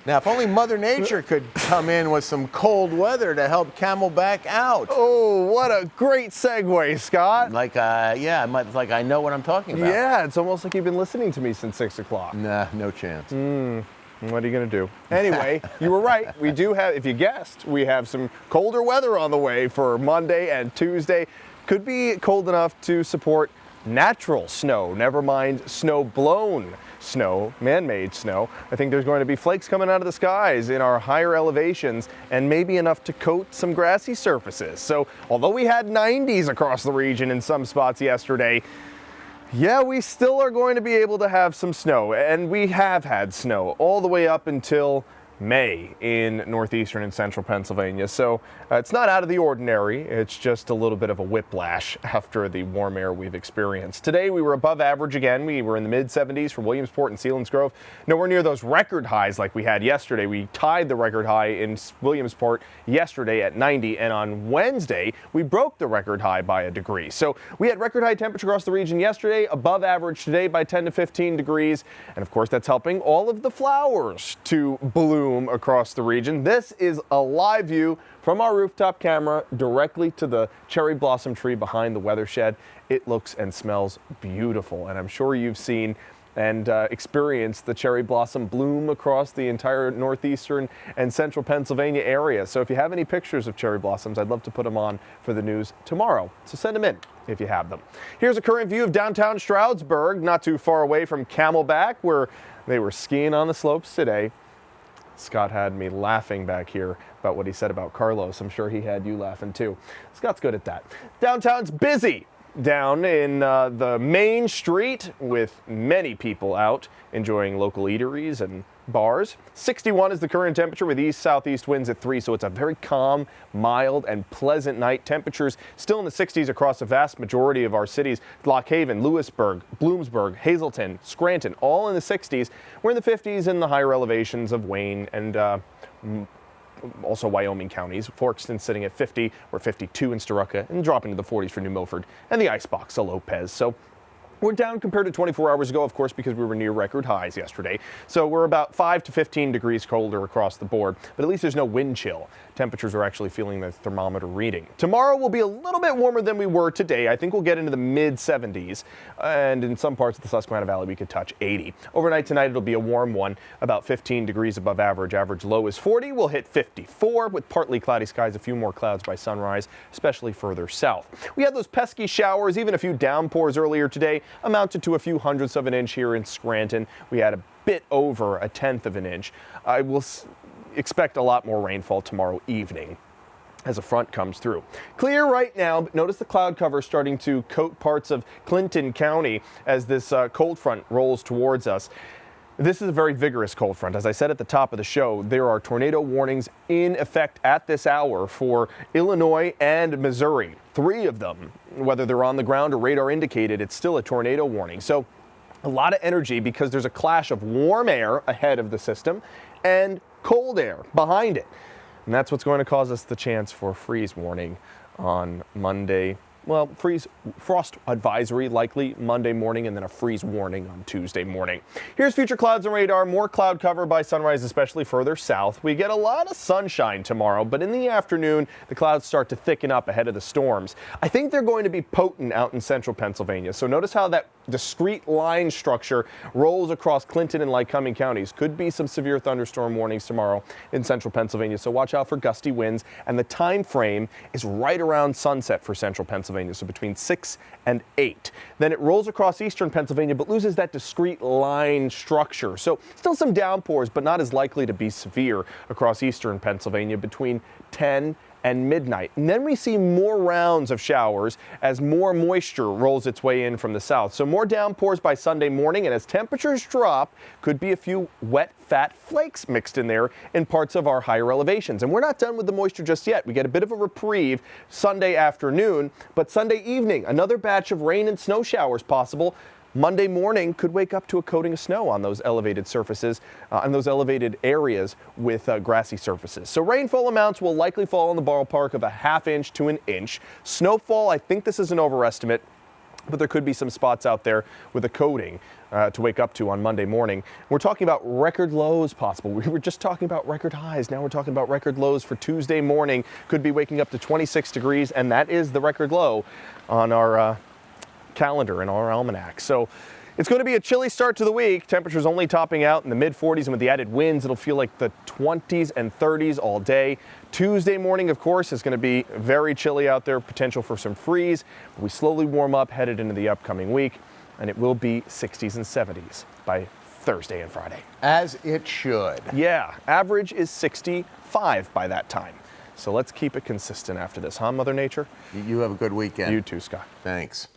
Now, if only Mother Nature could come in with some cold weather to help Camelback out. Oh, what a great segue, Scott. Like, like I know what I'm talking about. Yeah, it's almost like you've been listening to me since 6 o'clock. Nah, no chance. What are you going to do? Anyway, you were right. We do have, if you guessed, we have some colder weather on the way for Monday and Tuesday. Could be cold enough to support natural snow, never mind snow-blown snow, man-made snow. I think there's going to be flakes coming out of the skies in our higher elevations and maybe enough to coat some grassy surfaces. So although we had 90s across the region in some spots yesterday, yeah, we still are going to be able to have some snow, and we have had snow all the way up until May in northeastern and central Pennsylvania. So it's not out of the ordinary. It's just a little bit of a whiplash after the warm air we've experienced. Today we were above average again. We were in the mid 70s for Williamsport and Selinsgrove. Nowhere near those record highs like we had yesterday. We tied the record high in Williamsport yesterday at 90, and on Wednesday we broke the record high by a degree. So we had record high temperature across the region yesterday, above average today by 10 to 15 degrees. And of course that's helping all of the flowers to bloom across the region. This is a live view from our rooftop camera directly to the cherry blossom tree behind the weather shed. It looks and smells beautiful, and I'm sure you've seen and experienced the cherry blossom bloom across the entire northeastern and central Pennsylvania area. So if you have any pictures of cherry blossoms, I'd love to put them on for the news tomorrow. So send them in if you have them. Here's a current view of downtown Stroudsburg, not too far away from Camelback, where they were skiing on the slopes today. Scott had me laughing back here about what he said about Carlos. I'm sure he had you laughing too. Scott's good at that. Downtown's busy down in the main street with many people out enjoying local eateries and bars. 61 is the current temperature with east-southeast winds at 3, so it's a very calm, mild, and pleasant night. Temperatures still in the 60s across the vast majority of our cities. Lock Haven, Lewisburg, Bloomsburg, Hazleton, Scranton, all in the 60s. We're in the 50s in the higher elevations of Wayne and also Wyoming counties. Forkston sitting at 50, we're 52 in Storuca, and dropping to the 40s for New Milford and the icebox of Lopez. So we're down compared to 24 hours ago, of course, because we were near record highs yesterday. So we're about 5 to 15 degrees colder across the board, but at least there's no wind chill. Temperatures are actually feeling the thermometer reading. Tomorrow will be a little bit warmer than we were today. I think we'll get into the mid 70s, and in some parts of the Susquehanna Valley we could touch 80. Overnight tonight it'll be a warm one, about 15 degrees above average. Average low is 40. We'll hit 54 with partly cloudy skies, a few more clouds by sunrise, especially further south. We had those pesky showers, even a few downpours earlier today, amounted to a few hundredths of an inch here in Scranton. We had a bit over a tenth of an inch. I will expect a lot more rainfall tomorrow evening as a front comes through. Clear right now, but notice the cloud cover starting to coat parts of Clinton County as this cold front rolls towards us. This is a very vigorous cold front. As I said at the top of the show, there are tornado warnings in effect at this hour for Illinois and Missouri. 3 of them, whether they're on the ground or radar indicated, it's still a tornado warning. So a lot of energy because there's a clash of warm air ahead of the system and cold air behind it. And that's what's going to cause us the chance for freeze warning on Monday. Well, frost advisory likely Monday morning, and then a freeze warning on Tuesday morning. Here's future clouds and radar. More cloud cover by sunrise, especially further south. We get a lot of sunshine tomorrow, but in the afternoon, the clouds start to thicken up ahead of the storms. I think they're going to be potent out in central Pennsylvania. So notice how that discrete line structure rolls across Clinton and Lycoming counties. Could be some severe thunderstorm warnings tomorrow in central Pennsylvania. So watch out for gusty winds, and the time frame is right around sunset for central Pennsylvania. So between 6 and 8. Then it rolls across eastern Pennsylvania, but loses that discrete line structure. So still some downpours, but not as likely to be severe across eastern Pennsylvania between 10 and midnight. And then we see more rounds of showers as more moisture rolls its way in from the south. So more downpours by Sunday morning, and as temperatures drop, could be a few wet, fat flakes mixed in there in parts of our higher elevations. And we're not done with the moisture just yet. We get a bit of a reprieve Sunday afternoon, but Sunday evening, another batch of rain and snow showers possible. Monday morning could wake up to a coating of snow on those elevated surfaces, on those elevated areas with grassy surfaces. So rainfall amounts will likely fall in the ballpark of a ½ inch to an inch. Snowfall, I think this is an overestimate. but there could be some spots out there with a coating to wake up to on Monday morning. We're talking about record lows possible. We were just talking about record highs. Now we're talking about record lows for Tuesday morning. Could be waking up to 26 degrees, and that is the record low on our calendar and our almanac. So it's going to be a chilly start to the week. Temperatures only topping out in the mid-40s, and with the added winds, it'll feel like the 20s and 30s all day. Tuesday morning, of course, is going to be very chilly out there, potential for some freeze. We slowly warm up headed into the upcoming week, and it will be 60s and 70s by Thursday and Friday. As it should. Yeah, average is 65 by that time. So let's keep it consistent after this, huh, Mother Nature? You have a good weekend. You too, Scott. Thanks.